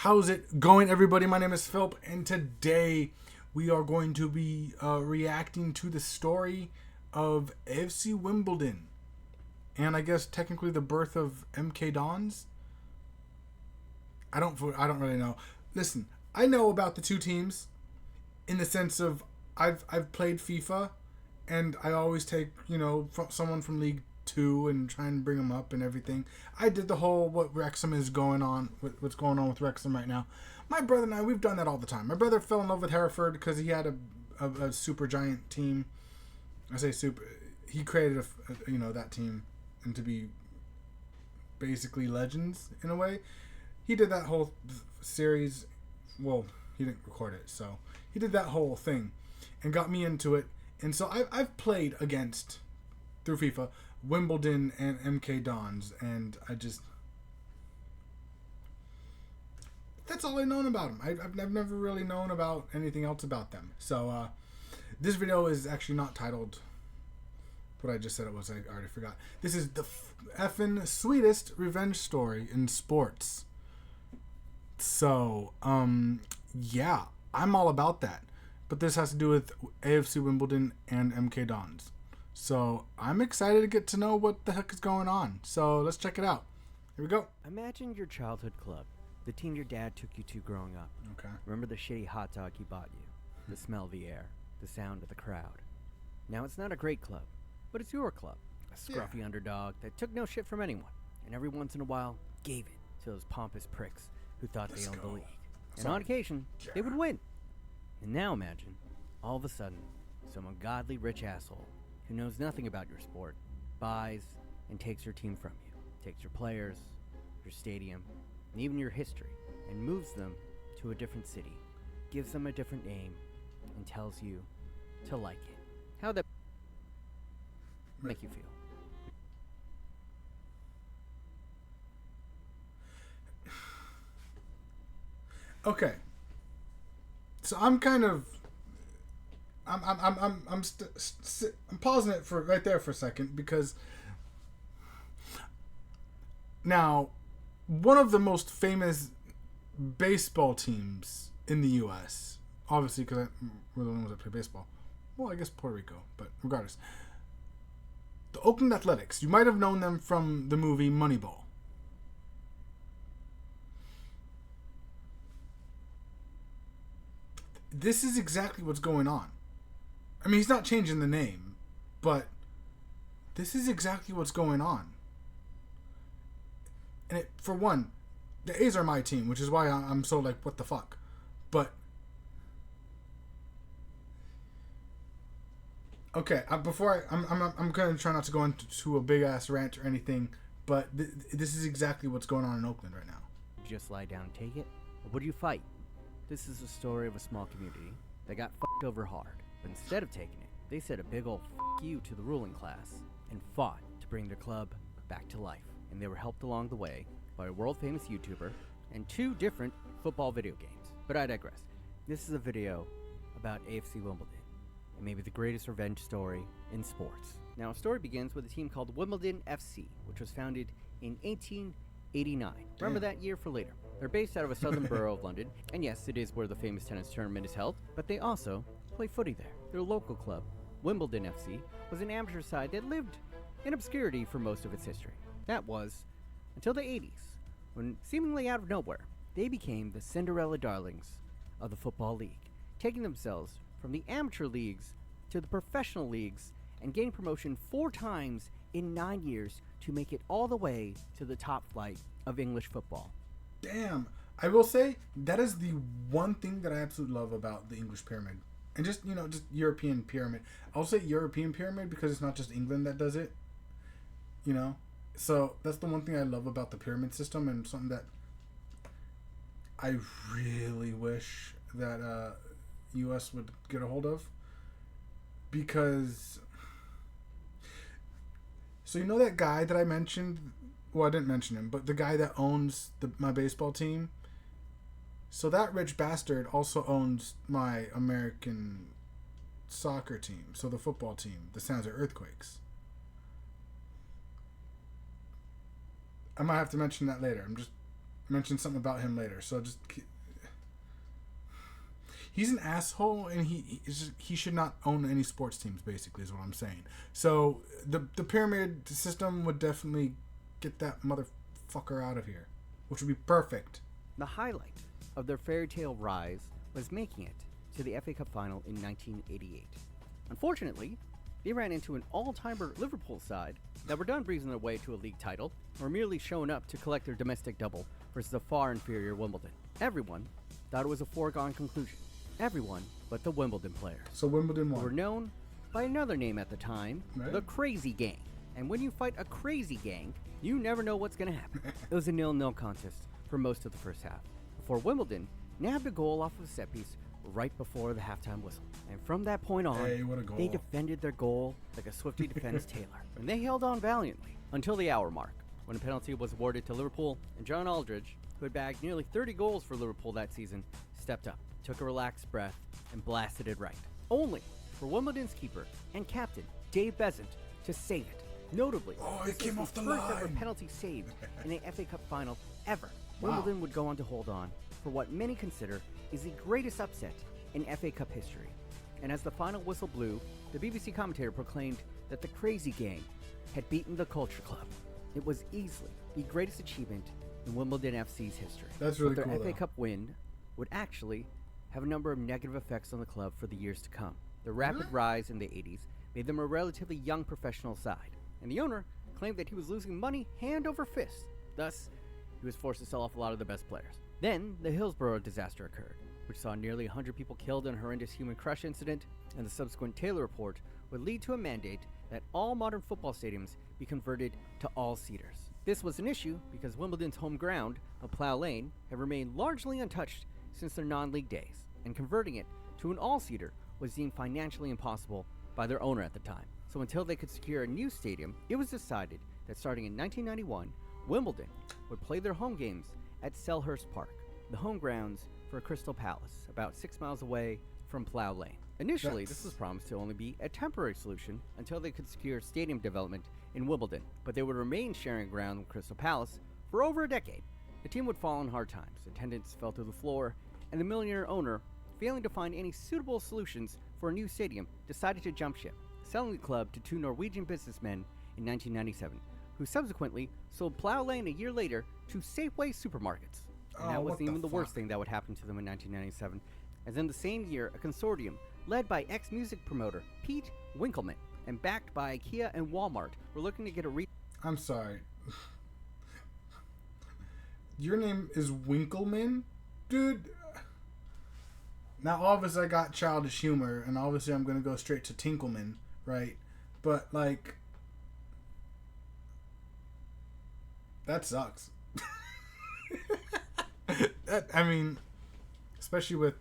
How's it going, everybody? My name is Philip, and today we are going to be reacting to the story of AFC Wimbledon, and I guess technically the birth of MK Dons. I don't really know. Listen, I know about the two teams in the sense of I've played FIFA, and I always take someone from League Two and try and bring them up and everything. I did the whole what Wrexham is going on, what's going on with Wrexham right now. My brother and I, we've done that all the time. My brother fell in love with Hereford because he had a super giant team. I say super. He created that team and to be basically legends in a way. He did that whole series. Well, he didn't record it, so he did that whole thing and got me into it. And so I've played against, through FIFA, Wimbledon and MK Dons, and that's all I've known about them. I've never really known about anything else about them. So this video is actually not titled what I just said it was. I already forgot. This is the effing sweetest revenge story in sports. So yeah, I'm all about that. But this has to do with AFC Wimbledon and MK Dons. So I'm excited to get to know what the heck is going on. So let's check it out. Here we go. Imagine your childhood club, the team your dad took you to growing up. Okay. Remember the shitty hot dog he bought you, the smell of the air, the sound of the crowd. Now it's not a great club, but it's your club, a scruffy underdog that took no shit from anyone, and every once in a while gave it to those pompous pricks who thought they owned the league. And on occasion, they would win. And now imagine, all of a sudden, some ungodly rich asshole who knows nothing about your sport buys and takes your team from you, takes your players, your stadium, and even your history, and moves them to a different city, gives them a different name, and tells you to like it. How'd that make you feel? Okay. So I'm pausing it for right there for a second because now one of the most famous baseball teams in the U.S. obviously because we're the only ones that play baseball. Well, I guess Puerto Rico, but regardless, the Oakland Athletics. You might have known them from the movie Moneyball. This is exactly what's going on. I mean, he's not changing the name, but this is exactly what's going on. And for one, the A's are my team, which is why I'm so like, what the fuck? But okay, I'm gonna try not to go into a big ass rant or anything, but this is exactly what's going on in Oakland right now. Just lie down and take it? Or would you fight? This is the story of a small community that got fucked over hard, but instead of taking it, they said a big ol' fuck you to the ruling class and fought to bring their club back to life. And they were helped along the way by a world-famous YouTuber and 2 different football video games. But I digress. This is a video about AFC Wimbledon, and maybe the greatest revenge story in sports. Now, a story begins with a team called Wimbledon FC, which was founded in 1889. Remember that year for later. They're based out of a southern borough of London, and yes, it is where the famous tennis tournament is held, but they also play footy there. Their local club, Wimbledon FC, was an amateur side that lived in obscurity for most of its history. That was until the 80s, when seemingly out of nowhere, they became the Cinderella darlings of the Football League, taking themselves from the amateur leagues to the professional leagues and gaining promotion 4 times in 9 years to make it all the way to the top flight of English football. Damn. I will say that is the one thing that I absolutely love about the English pyramid. And just European pyramid. I'll say European pyramid because it's not just England that does it. So that's the one thing I love about the pyramid system, and something that I really wish that US would get a hold of. Because so that guy that I mentioned, well, I didn't mention him, but the guy that owns my baseball team, so that rich bastard also owns my American soccer team, so the football team, the San Jose Earthquakes. I might have to mention that later. mention something about him later. So just he's an asshole, and he should not own any sports teams. Basically, is what I'm saying. So the pyramid system would definitely get that motherfucker out of here, which would be perfect. The highlight of their fairy tale rise was making it to the FA Cup final in 1988. Unfortunately, they ran into an all-timer Liverpool side that were done breezing their way to a league title, or merely showing up to collect their domestic double versus a far inferior Wimbledon. Everyone thought it was a foregone conclusion. Everyone but the Wimbledon players. So Wimbledon won. Who were known by another name at the time, right? The Crazy Gang. And when you fight a crazy gang, you never know what's going to happen. It was a 0-0 contest for most of the first half, before Wimbledon nabbed a goal off of a set piece right before the halftime whistle. And from that point on, they defended their goal like a Swiftie defends Taylor. And they held on valiantly until the hour mark, when a penalty was awarded to Liverpool, and John Aldridge, who had bagged nearly 30 goals for Liverpool that season, stepped up, took a relaxed breath, and blasted it right. Only for Wimbledon's keeper and captain, Dave Besant, to save it. Notably, it came off the first line. ever penalty saved in a FA Cup final ever. Wow. Wimbledon would go on to hold on for what many consider is the greatest upset in FA Cup history. And as the final whistle blew, the BBC commentator proclaimed that the Crazy Gang had beaten the Culture Club. It was easily the greatest achievement in Wimbledon FC's history. That's really but cool, their FA though. Cup win would actually have a number of negative effects on the club for the years to come. The rapid rise in the 80s made them a relatively young professional side, and the owner claimed that he was losing money hand over fist. Thus, he was forced to sell off a lot of the best players. Then, the Hillsborough disaster occurred, which saw nearly 100 people killed in a horrendous human crush incident, and the subsequent Taylor Report would lead to a mandate that all modern football stadiums be converted to all-seaters. This was an issue because Wimbledon's home ground of Plough Lane had remained largely untouched since their non-league days, and converting it to an all-seater was deemed financially impossible by their owner at the time. So until they could secure a new stadium, it was decided that starting in 1991, Wimbledon would play their home games at Selhurst Park, the home grounds for Crystal Palace, about 6 miles away from Plough Lane. Initially, this was promised to only be a temporary solution until they could secure stadium development in Wimbledon, but they would remain sharing ground with Crystal Palace for over a decade. The team would fall in hard times, attendance fell through the floor, and the millionaire owner, failing to find any suitable solutions for a new stadium, decided to jump ship, selling the club to two Norwegian businessmen in 1997, who subsequently sold Plough Lane a year later to Safeway supermarkets. And that wasn't even the worst thing that would happen to them in 1997, as in the same year, a consortium led by ex-music promoter Pete Winkleman and backed by IKEA and Walmart were looking to get a I'm sorry. Your name is Winkleman? Dude. Now, obviously, I got childish humor, and obviously, I'm going to go straight to Tinkleman, right? But, like, that sucks. I mean, especially with.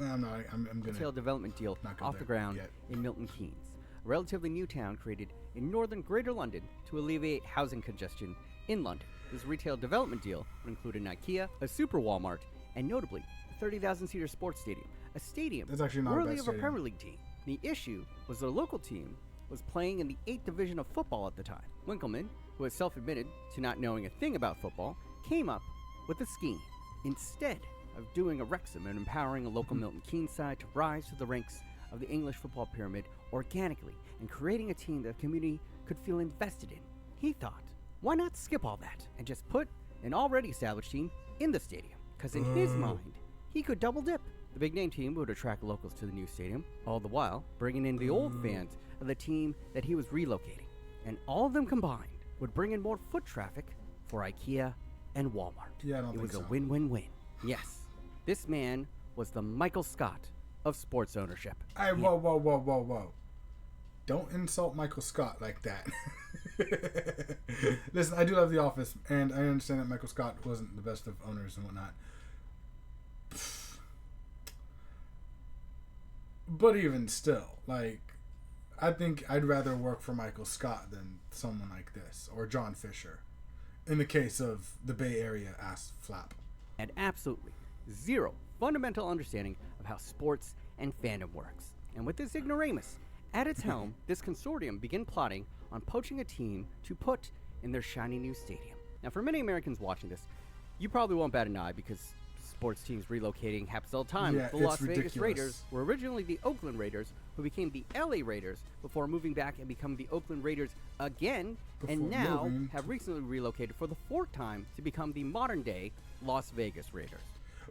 I'm going to. Retail development deal off the ground in Milton Keynes, a relatively new town created in northern Greater London to alleviate housing congestion in London. This retail development deal would include an IKEA, a super Walmart, and notably, 30,000-seater sports stadium, a stadium that's actually not worthy a bad of a Premier League team. The issue was their local team was playing in the 8th division of football at the time. Winkleman, who had self-admitted to not knowing a thing about football, came up with a scheme. Instead of doing a Wrexham and empowering a local Milton Keynes side to rise to the ranks of the English football pyramid organically and creating a team that the community could feel invested in, he thought, why not skip all that and just put an already established team in the stadium? Because in his mind, he could double dip. The big name team would attract locals to the new stadium, all the while bringing in the old fans of the team that he was relocating. And all of them combined would bring in more foot traffic for IKEA and Walmart. Yeah, I don't it think was so. a win-win-win. Yes, this man was the Michael Scott of sports ownership. Hey, whoa. Don't insult Michael Scott like that. Listen, I do love The Office, and I understand that Michael Scott wasn't the best of owners and whatnot. But even still, like, I think I'd rather work for Michael Scott than someone like this, or John Fisher, in the case of the Bay Area ass flap. Had absolutely zero fundamental understanding of how sports and fandom works. And with this ignoramus at its helm, this consortium began plotting on poaching a team to put in their shiny new stadium. Now, for many Americans watching this, You probably won't bat an eye because sports teams relocating happens all the time. Yeah, The it's Las Vegas ridiculous. Raiders were originally the Oakland Raiders, who became the LA Raiders before moving back and becoming the Oakland Raiders again, and Before now moving. have recently relocated for the 4th time to become the modern-day Las Vegas Raiders.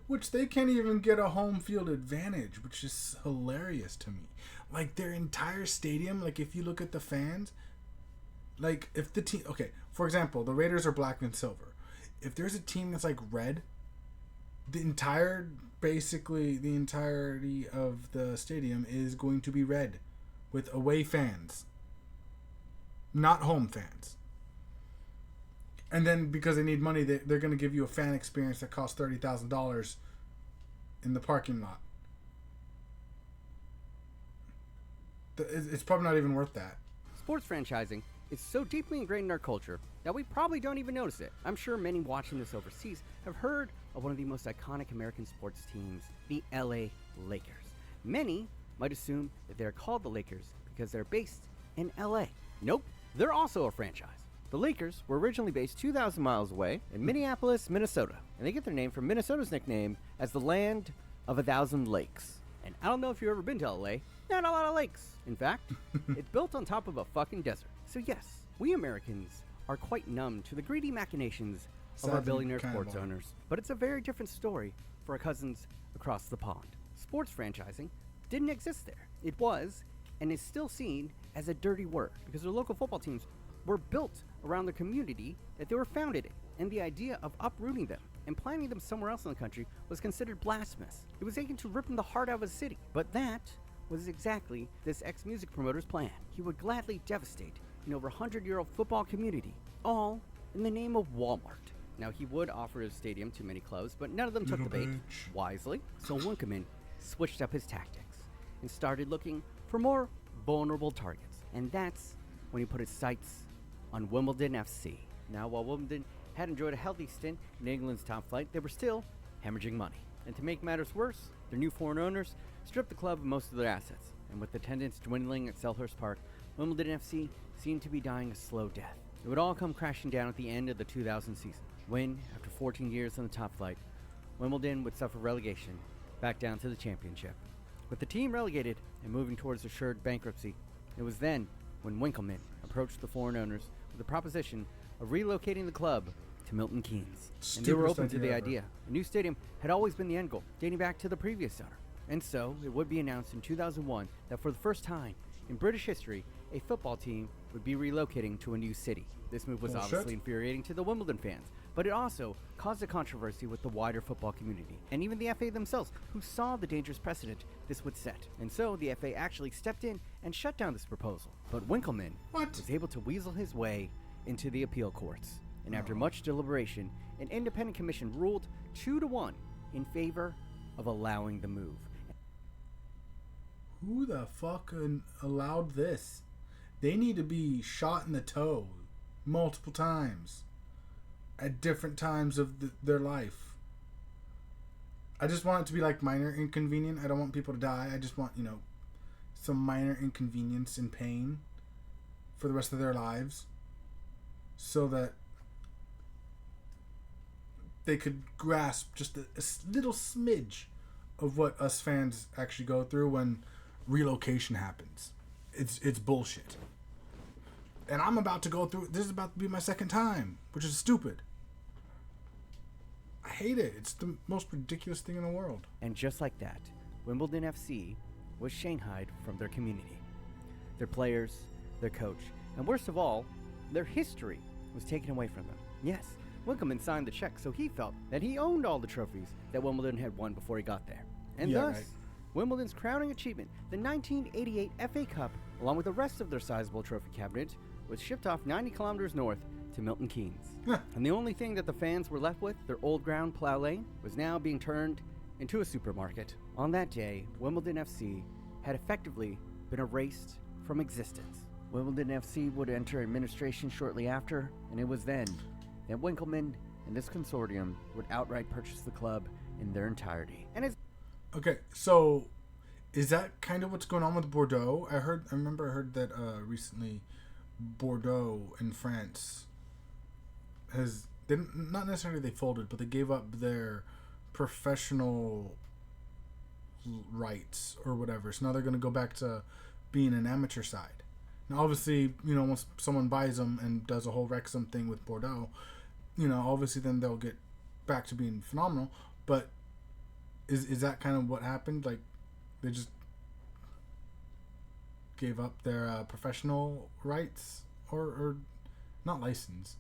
Which they can't even get a home field advantage, which is hilarious to me. Like, their entire stadium, like, if you look at the fans, like, if the team... Okay, for example, the Raiders are black and silver. If there's a team that's, like, red, basically, the entirety of the stadium is going to be red with away fans, not home fans. And then because they need money, they're going to give you a fan experience that costs $30,000 in the parking lot. It's probably not even worth that. Sports franchising is so deeply ingrained in our culture that we probably don't even notice it. I'm sure many watching this overseas have heard of one of the most iconic American sports teams, the LA Lakers. Many might assume that they're called the Lakers because they're based in LA. Nope, they're also a franchise. The Lakers were originally based 2,000 miles away in Minneapolis, Minnesota, and they get their name from Minnesota's nickname as the land of 1,000 lakes. And I don't know if you've ever been to LA, not a lot of lakes. In fact, it's built on top of a fucking desert. So yes, we Americans are quite numb to the greedy machinations of our Sadly, billionaire kind sports of are. owners. But it's a very different story for our cousins across the pond. Sports franchising didn't exist there. It was, and is still seen as a dirty word, because their local football teams were built around the community that they were founded in, and the idea of uprooting them and planting them somewhere else in the country was considered blasphemous. It was taken to ripping the heart out of a city. But that was exactly this ex-music promoter's plan. He would gladly devastate an over 100-year-old football community, all in the name of Walmart. Now, he would offer his stadium to many clubs, but none of them took the bait wisely, so Winkleman switched up his tactics and started looking for more vulnerable targets. And that's when he put his sights on Wimbledon FC. Now, while Wimbledon had enjoyed a healthy stint in England's top flight, they were still hemorrhaging money. And to make matters worse, their new foreign owners stripped the club of most of their assets. And with attendance dwindling at Selhurst Park, Wimbledon FC seemed to be dying a slow death. It would all come crashing down at the end of the 2000 season, when, after 14 years on the top flight, Wimbledon would suffer relegation back down to the championship. With the team relegated and moving towards assured bankruptcy, it was then when Winkleman approached the foreign owners with the proposition of relocating the club to Milton Keynes. And they were open to the idea. A new stadium had always been the end goal, dating back to the previous owner. And so, it would be announced in 2001 that for the first time in British history, a football team would be relocating to a new city. This move was obviously infuriating to the Wimbledon fans, but it also caused a controversy with the wider football community, and even the FA themselves, who saw the dangerous precedent this would set. And so, the FA actually stepped in and shut down this proposal. But Winkleman was able to weasel his way into the appeal courts. And after much deliberation, an independent commission ruled 2-1 in favor of allowing the move. Who the fuck allowed this? They need to be shot in the toe multiple times at different times of their life. I just want it to be like minor inconvenience. I don't want people to die. I just want, some minor inconvenience and pain for the rest of their lives so that they could grasp just a little smidge of what us fans actually go through when relocation happens. It's bullshit. And I'm about to go through, this is about to be my second time, which is stupid. I hate it. It's the most ridiculous thing in the world. And just like that, Wimbledon FC was shanghaied from their community. Their players, their coach, and worst of all, their history was taken away from them. Yes, Winkleman signed the check, so he felt that he owned all the trophies that Wimbledon had won before he got there. And thus, Wimbledon's crowning achievement, the 1988 FA Cup, along with the rest of their sizable trophy cabinet, was shipped off 90 kilometers north to Milton Keynes. And the only thing that the fans were left with, their old ground plow lane, was now being turned into a supermarket. On that day, Wimbledon FC had effectively been erased from existence. Wimbledon FC would enter administration shortly after, and it was then that Winkleman and this consortium would outright purchase the club in their entirety. And it's okay, so is that kind of what's going on with Bordeaux? I heard that recently Bordeaux in France has not necessarily they folded, but they gave up their professional rights or whatever. So now they're going to go back to being an amateur side. Now, obviously, once someone buys them and does a whole Wrexham thing with Bordeaux, obviously then they'll get back to being phenomenal. But is that kind of what happened? Like, they just gave up their professional rights or not license,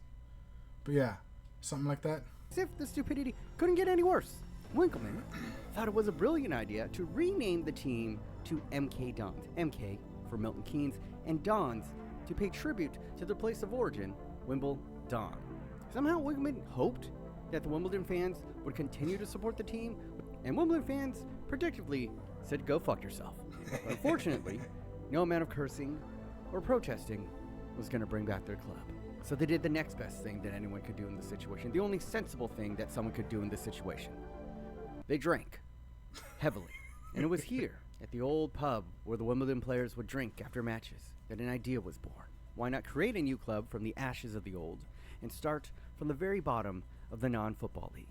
but yeah, something like that. As if the stupidity couldn't get any worse. Winkleman thought it was a brilliant idea to rename the team to MK Dons. MK for Milton Keynes, and Dons to pay tribute to their place of origin, Wimbledon. Somehow Winkleman hoped that the Wimbledon fans would continue to support the team, and Wimbledon fans predictably said, go fuck yourself. But unfortunately, no amount of cursing or protesting was going to bring back their club. So they did the next best thing that anyone could do in this situation, the only sensible thing that someone could do in this situation. They drank heavily. And it was here, at the old pub where the Wimbledon players would drink after matches, that an idea was born. Why not create a new club from the ashes of the old and start from the very bottom of the non-football league?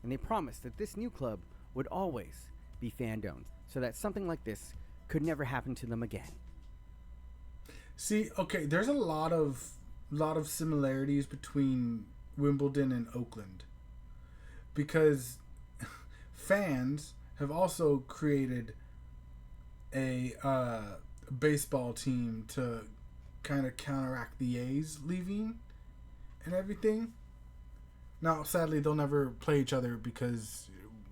And they promised that this new club would always be fan-owned, so that something like this could never happen to them again. See, okay, there's a lot of similarities between Wimbledon and Oakland, because fans have also created a baseball team to kind of counteract the A's leaving and everything. Now, sadly, they'll never play each other because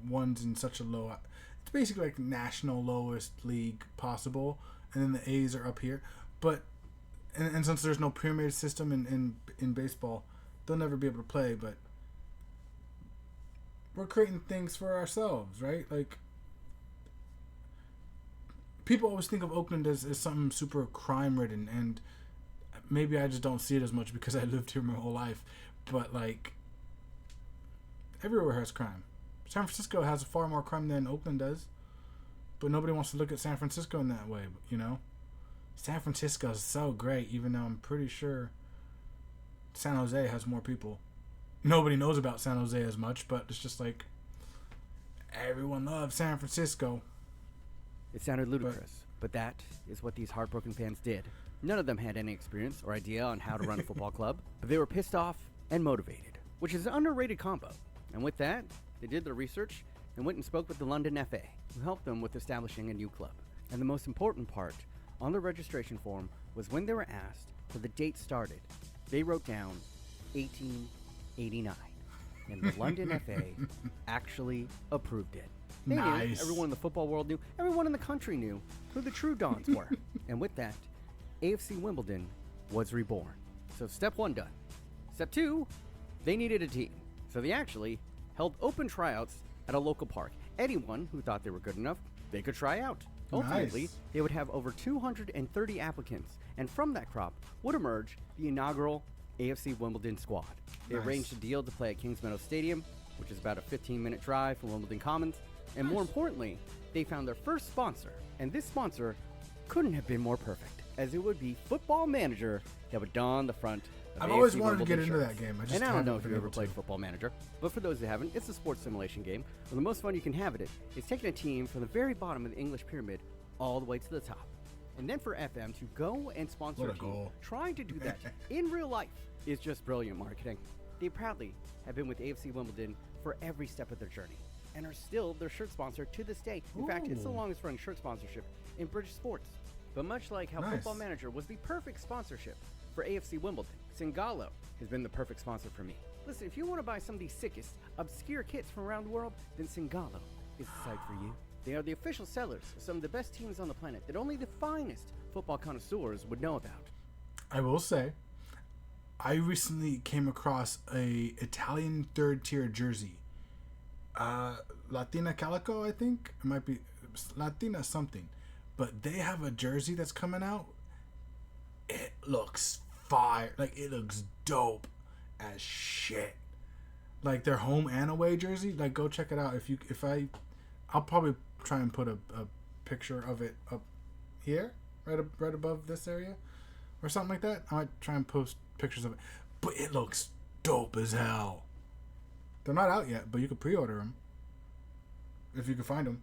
one's in such a low... It's basically like national lowest league possible, and then the A's are up here. But and since there's no pyramid system in baseball, they'll never be able to play. But we're creating things for ourselves, right? Like, people always think of Oakland as something super crime-ridden, and maybe I just don't see it as much because I lived here my whole life. But, like, everywhere has crime. San Francisco has far more crime than Oakland does, but nobody wants to look at San Francisco in that way, San Francisco is so great, even though I'm pretty sure San Jose has more people. Nobody knows about San Jose as much, but it's just like everyone loves San Francisco. It sounded ludicrous, but that is what these heartbroken fans did. None of them had any experience or idea on how to run a football club, but they were pissed off and motivated, which is an underrated combo. And with that, they did their research and went and spoke with the London FA, who helped them with establishing a new club. And the most important part on the registration form was when they were asked for the date started, they wrote down 1889. And the London FA actually approved it. They knew, everyone in the football world knew, everyone in the country knew who the true Dons were. And with that, AFC Wimbledon was reborn. So step 1 done. Step 2, they needed a team. So they actually held open tryouts at a local park. Anyone who thought they were good enough, they could try out. Ultimately, they would have over 230 applicants, and from that crop would emerge the inaugural AFC Wimbledon squad. They arranged a deal to play at Kings Meadow Stadium, which is about a 15-minute drive from Wimbledon Commons, and more importantly, they found their first sponsor, and this sponsor couldn't have been more perfect, as it would be Football Manager that would don the front of I've AFC always wanted Wimbledon to get into shirts. that game. And I don't know if you've ever played Football Manager, but for those that haven't, it's a sports simulation game where the most fun you can have at it is taking a team from the very bottom of the English pyramid all the way to the top. And then for FM to go and sponsor a team, trying to do that in real life is just brilliant marketing. They proudly have been with AFC Wimbledon for every step of their journey and are still their shirt sponsor to this day. In fact, it's the longest running shirt sponsorship in British sports. But much like how Football Manager was the perfect sponsorship for AFC Wimbledon, Singalo has been the perfect sponsor for me. Listen, if you want to buy some of the sickest, obscure kits from around the world, then Singalo is the site for you. They are the official sellers of some of the best teams on the planet that only the finest football connoisseurs would know about. I will say, I recently came across a Italian third-tier jersey. Latina Calico, I think. It might be Latina something. But they have a jersey that's coming out. It looks fire. Like, it looks dope as shit. Like, their home and away jersey. Like, go check it out. I'll probably try and put a picture of it up here, right above this area, or something like that. I might try and post pictures of it. But it looks dope as hell. They're not out yet, but you could pre-order them if you can find them.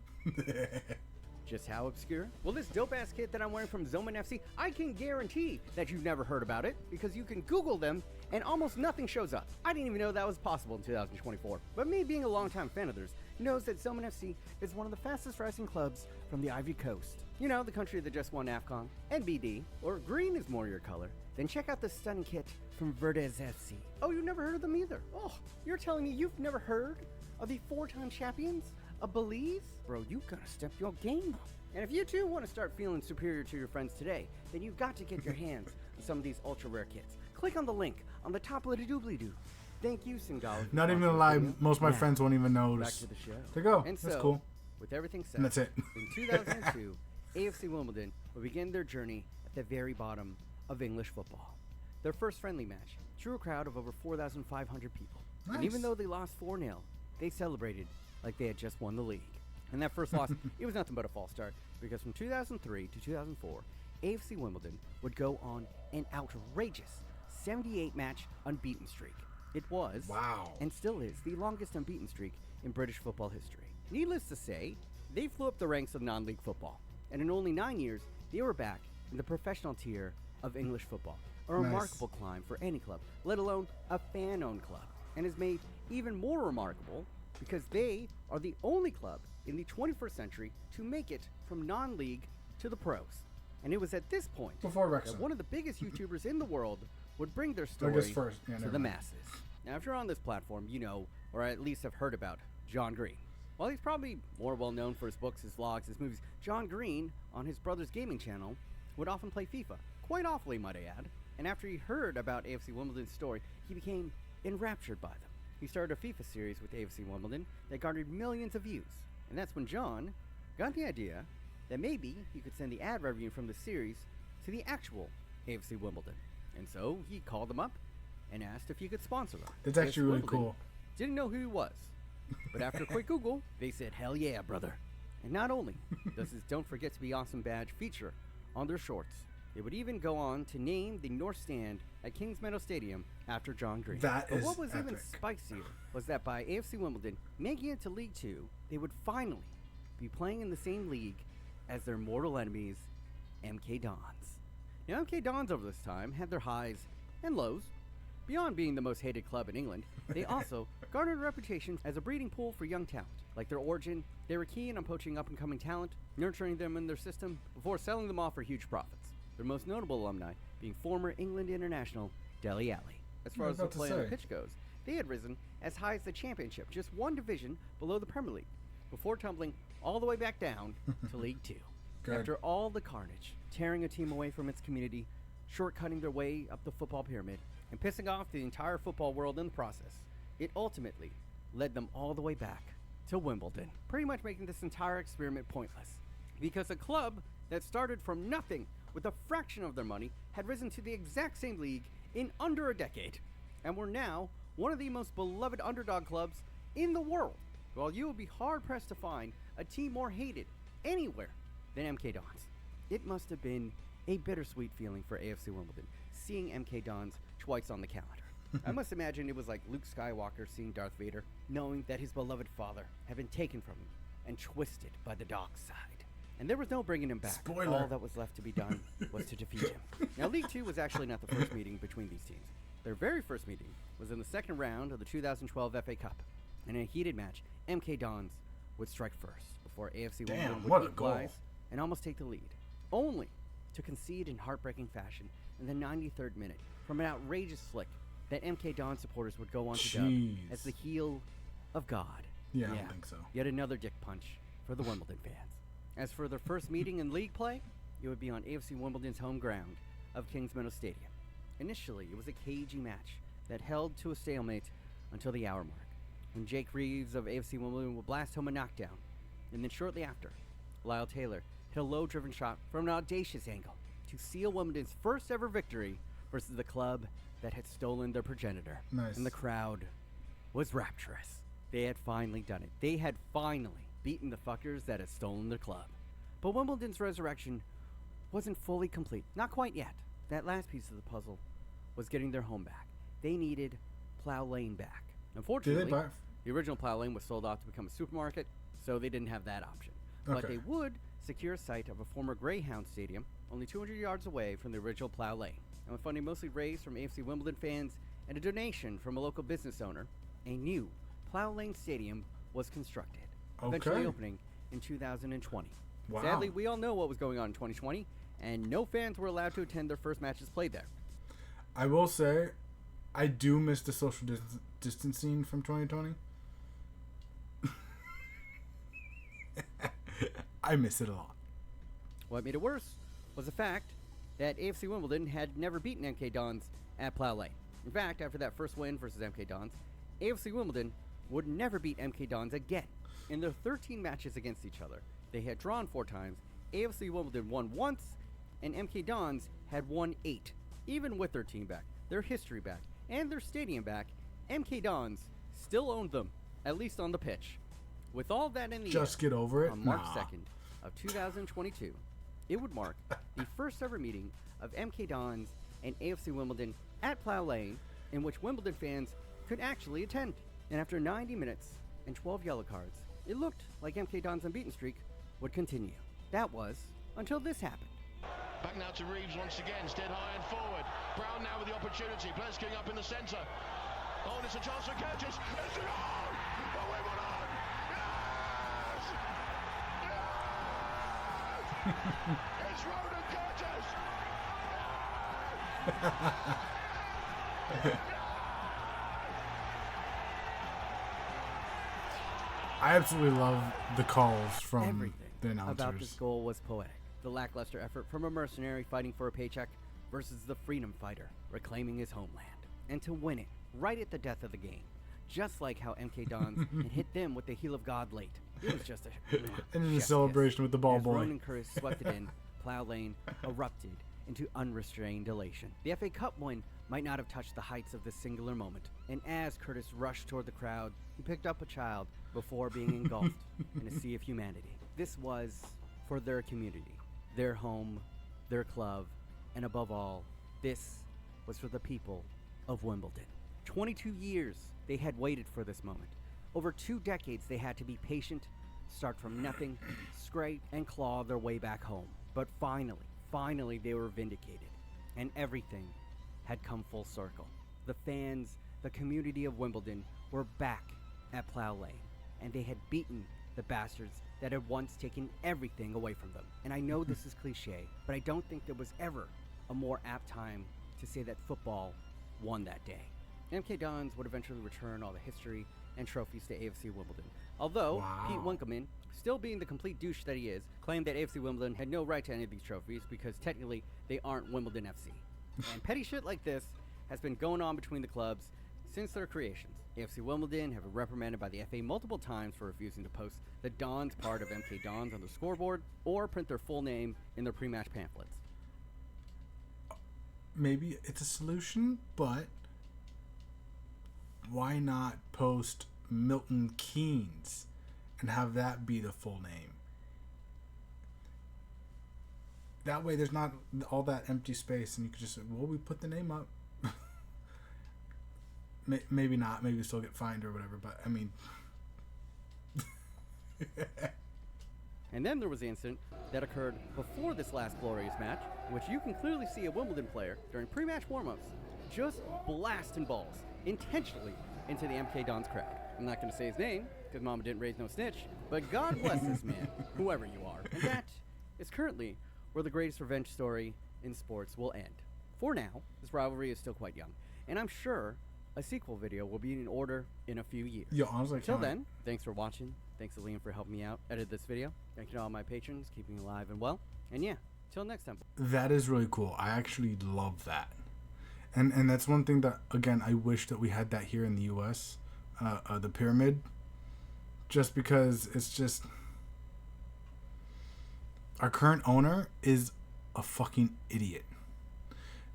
Just how obscure? Well, this dope-ass kit that I'm wearing from Zoman FC, I can guarantee that you've never heard about it because you can Google them and almost nothing shows up. I didn't even know that was possible in 2024. But me being a longtime fan of theirs knows that Zoman FC is one of the fastest rising clubs from the Ivory Coast. You know, the country that just won AFCON, NBD, or green is more your color. Then check out this stunning kit from Verdes FC. Oh, you've never heard of them either? Oh, you're telling me you've never heard of the 4-time champions of Belize? Bro, you gotta step your game up. And if you too want to start feeling superior to your friends today, then you've got to get your hands on some of these ultra rare kits. Click on the link on the top of the doobly-doo. Thank you, Singala. Not even gonna lie, most of my friends won't even know. Back to the show. There you go. And That's so, cool. with everything said, And that's it. in 2002, AFC Wimbledon will begin their journey at the very bottom of English football. Their first friendly match drew a crowd of over 4,500 people. Nice. And even though they lost 4-0, they celebrated like they had just won the league. And that first loss, it was nothing but a false start, because from 2003 to 2004, AFC Wimbledon would go on an outrageous 78-match unbeaten streak. It was, Wow. and still is, the longest unbeaten streak in British football history. Needless to say, they flew up the ranks of non-league football, and in only 9 years, they were back in the professional tier of English football. A Nice. remarkable climb for any club, let alone a fan-owned club, and is made even more remarkable because they are the only club in the 21st century to make it from non-league to the pros. And it was at this point Before that Wrexham. one of the biggest YouTubers in the world would bring their I story guess first. Yeah, to never the mind. masses. Now, if you're on this platform, you know, or at least have heard about, John Green. While he's probably more well known for his books, his vlogs, his movies, John Green, on his brother's gaming channel, would often play FIFA. Quite awfully, might I add. And after he heard about AFC Wimbledon's story, he became enraptured by them. He started a FIFA series with AFC Wimbledon that garnered millions of views. And that's when John got the idea that maybe he could send the ad revenue from the series to the actual AFC Wimbledon. And so he called them up and asked if he could sponsor them. That's AFC actually really Wimbledon cool. Didn't know who he was. But after a quick Google, they said, hell yeah, brother. And not only does his Don't Forget to Be Awesome badge feature on their shorts, they would even go on to name the North Stand at Kings Meadow Stadium after John Green. That But is what was even epic. spicier was that by AFC Wimbledon making it to League Two, they would finally be playing in the same league as their mortal enemies, MK Dons. Now, MK Dons over this time had their highs and lows. Beyond being the most hated club in England, they also garnered a reputation as a breeding pool for young talent. Like their origin, they were keen on poaching up-and-coming talent, nurturing them in their system before selling them off for huge profits. Their most notable alumni being former England international Dele Alli. As far I as was the about to play on the say. pitch goes, they had risen as high as the Championship, just one division below the Premier League, before tumbling all the way back down to League Two. Good. After all the carnage, tearing a team away from its community, shortcutting their way up the football pyramid, and pissing off the entire football world in the process, it ultimately led them all the way back to Wimbledon, pretty much making this entire experiment pointless. Because a club that started from nothing with a fraction of their money had risen to the exact same league in under a decade, and were now one of the most beloved underdog clubs in the world. While you will be hard-pressed to find a team more hated anywhere than MK Dons. It must have been a bittersweet feeling for AFC Wimbledon, seeing MK Dons twice on the calendar. I must imagine it was like Luke Skywalker seeing Darth Vader, knowing that his beloved father had been taken from him and twisted by the dark side. And there was no bringing him back. Spoiler. All that was left to be done was to defeat him. Now, League Two was actually not the first meeting between these teams. Their very first meeting was in the second round of the 2012 FA Cup. And in a heated match, MK Dons would strike first before AFC Wimbledon what would a goal. equalize and almost take the lead, only to concede in heartbreaking fashion in the 93rd minute from an outrageous flick that MK Don supporters would go on to dub Jeez. as the heel of God. Yeah, I don't think so. Yet another dick punch for the Wimbledon fans. As for their first meeting in league play, it would be on AFC Wimbledon's home ground of Kings Meadow Stadium. Initially, it was a cagey match that held to a stalemate until the hour mark, when Jake Reeves of AFC Wimbledon would blast home a knockdown. And then shortly after, Lyle Taylor hit a low-driven shot from an audacious angle to seal Wimbledon's first ever victory versus the club that had stolen their progenitor. Nice. And the crowd was rapturous. They had finally done it. They had finally beaten the fuckers that had stolen their club. But Wimbledon's resurrection wasn't fully complete. Not quite yet. That last piece of the puzzle was getting their home back. They needed Plough Lane back. Did Unfortunately, they buy? The original plow lane was sold off to become a supermarket, so they didn't have that option. But Okay. they would secure a site of a former Greyhound stadium only 200 yards away from the original plow lane. And with funding mostly raised from AFC Wimbledon fans and a donation from a local business owner, a new plow lane stadium was constructed, eventually Okay. opening in 2020. Wow. Sadly, we all know what was going on in 2020, and no fans were allowed to attend their first matches played there. I will say, I do miss the social distancing from 2020. I miss it a lot. What made it worse was the fact that AFC Wimbledon had never beaten MK Dons at Plough Lane. In fact, after that first win versus MK Dons, AFC Wimbledon would never beat MK Dons again. In their 13 matches against each other, they had drawn 4 times, AFC Wimbledon won once, and MK Dons had won 8. Even with their team back, their history back, and their stadium back, MK Dons still owned them, at least on the pitch. With all that in the Just air, get over it. on March Nah. 2nd of 2022, it would mark the first ever meeting of MK Dons and AFC Wimbledon at Plough Lane, in which Wimbledon fans could actually attend. And after 90 minutes and 12 yellow cards, it looked like MK Dons' unbeaten streak would continue. That was until this happened. Back now to Reeves once again, stead high and forward. Brown now with the opportunity, players going up in the centre. Oh, there's a chance for Curtis. It's an on! Oh, Wimbledon! Yes! Yes! It's Ronan Curtis! I absolutely love the calls from Everything the announcers. about this goal was poetic. The lackluster effort from a mercenary fighting for a paycheck versus the freedom fighter reclaiming his homeland. And to win it right at the death of the game. Just like how MK Dons had hit them with the heel of God late. It was just a And in the chef's celebration kiss. with the ball As boy. Ronan Curtis swept it in, Plough Lane erupted into unrestrained elation. The FA Cup win might not have touched the heights of this singular moment. And as Curtis rushed toward the crowd, he picked up a child before being engulfed in a sea of humanity. This was for their community, their home, their club, and above all, this was for the people of Wimbledon. 22 years they had waited for this moment. Over 2 decades they had to be patient, start from nothing, scrape and claw their way back home. But finally they were vindicated, and everything had come full circle. The fans, the community of Wimbledon, were back at Plough Lane, and they had beaten the bastards that had once taken everything away from them. And I know this is cliche, but I don't think there was ever a more apt time to say that football won that day. MK Dons would eventually return all the history and trophies to AFC Wimbledon. Although Wow. Pete Winkelman, still being the complete douche that he is, claimed that AFC Wimbledon had no right to any of these trophies because technically they aren't Wimbledon FC. And petty shit like this has been going on between the clubs since their creations. AFC Wimbledon have been reprimanded by the FA multiple times for refusing to post the Dons part of MK Dons on the scoreboard or print their full name in their pre-match pamphlets. Maybe it's a solution, but why not post Milton Keynes and have that be the full name? That way there's not all that empty space and you could just say, well, we put the name up. Maybe not. Maybe still get fined or whatever, but I mean... And then there was the incident that occurred before this last glorious match, in which you can clearly see a Wimbledon player during pre-match warm-ups just blasting balls intentionally into the MK Dons crowd. I'm not going to say his name because Mama didn't raise no snitch, but God bless this man, whoever you are. And that is currently where the greatest revenge story in sports will end. For now, this rivalry is still quite young, and I'm sure a sequel video will be in order in a few years. Yo, honestly, Until then, thanks for watching. Thanks to Liam for helping me out edit this video. Thank you to all my patrons, keeping me alive and well. And yeah, till next time. that is really cool. I actually love that. And that's one thing that, again, I wish that we had that here in the U.S., the pyramid. Just because it's just... Our current owner is a fucking idiot.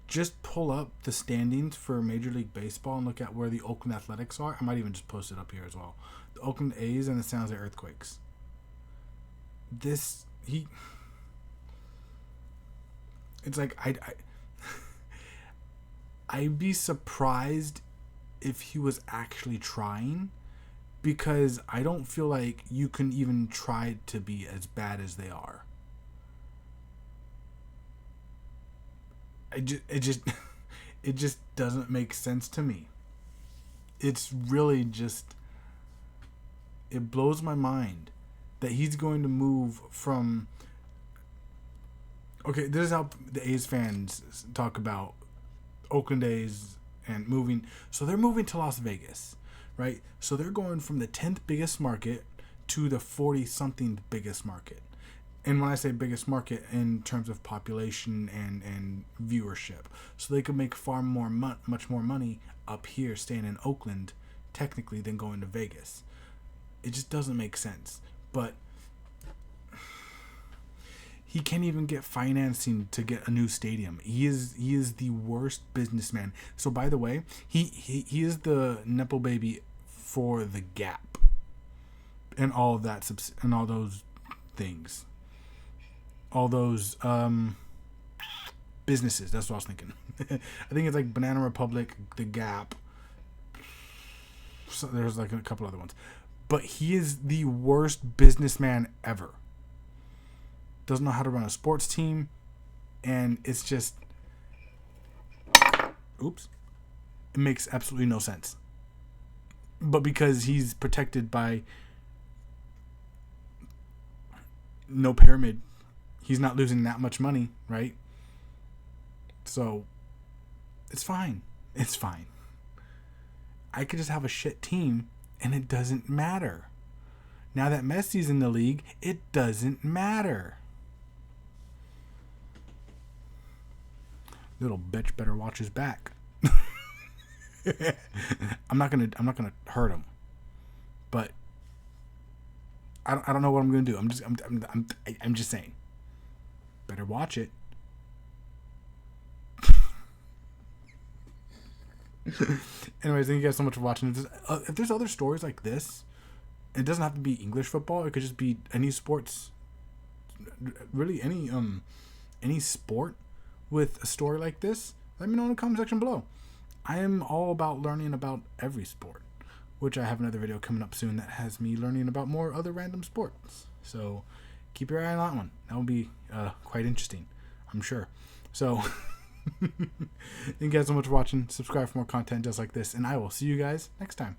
Just pull up the standings for Major League Baseball and look at where the Oakland Athletics are. I might even just post it up here as well. The Oakland A's and the San Jose Earthquakes. It's like, I'd be surprised if he was actually trying, because I don't feel like you can even try to be as bad as they are. It just doesn't make sense to me. It's really just, it blows my mind that he's going to move from, okay, this is how the A's fans talk about Oakland A's and moving. So they're moving to Las Vegas, right? So they're going from the 10th biggest market to the 40-something biggest market. And when I say biggest market, in terms of population and viewership. So they could make much more money up here staying in Oakland, technically, than going to Vegas. It just doesn't make sense. But he can't even get financing to get a new stadium. He is the worst businessman. So by the way, he is the nepo baby for the Gap and all of that and all those things. All those businesses. That's what I was thinking. I think it's like Banana Republic, the Gap. So there's like a couple other ones. But he is the worst businessman ever. Doesn't know how to run a sports team. And it's just... Oops. It makes absolutely no sense. But because he's protected by no pyramid, he's not losing that much money, right? So, it's fine. It's fine. I could just have a shit team, and it doesn't matter. Now that Messi's in the league, it doesn't matter. Little bitch better watch his back. I'm not gonna hurt him, but I don't know what I'm gonna do. I'm just saying. Better watch it. Anyways, thank you guys so much for watching. If there's other stories like this, it doesn't have to be English football. It could just be any sports, really any sport with a story like this. Let me know in the comment section below. I am all about learning about every sport, which I have another video coming up soon that has me learning about more other random sports. So keep your eye on that one. That will be quite interesting, I'm sure. So thank you guys so much for watching. Subscribe for more content just like this, and I will see you guys next time.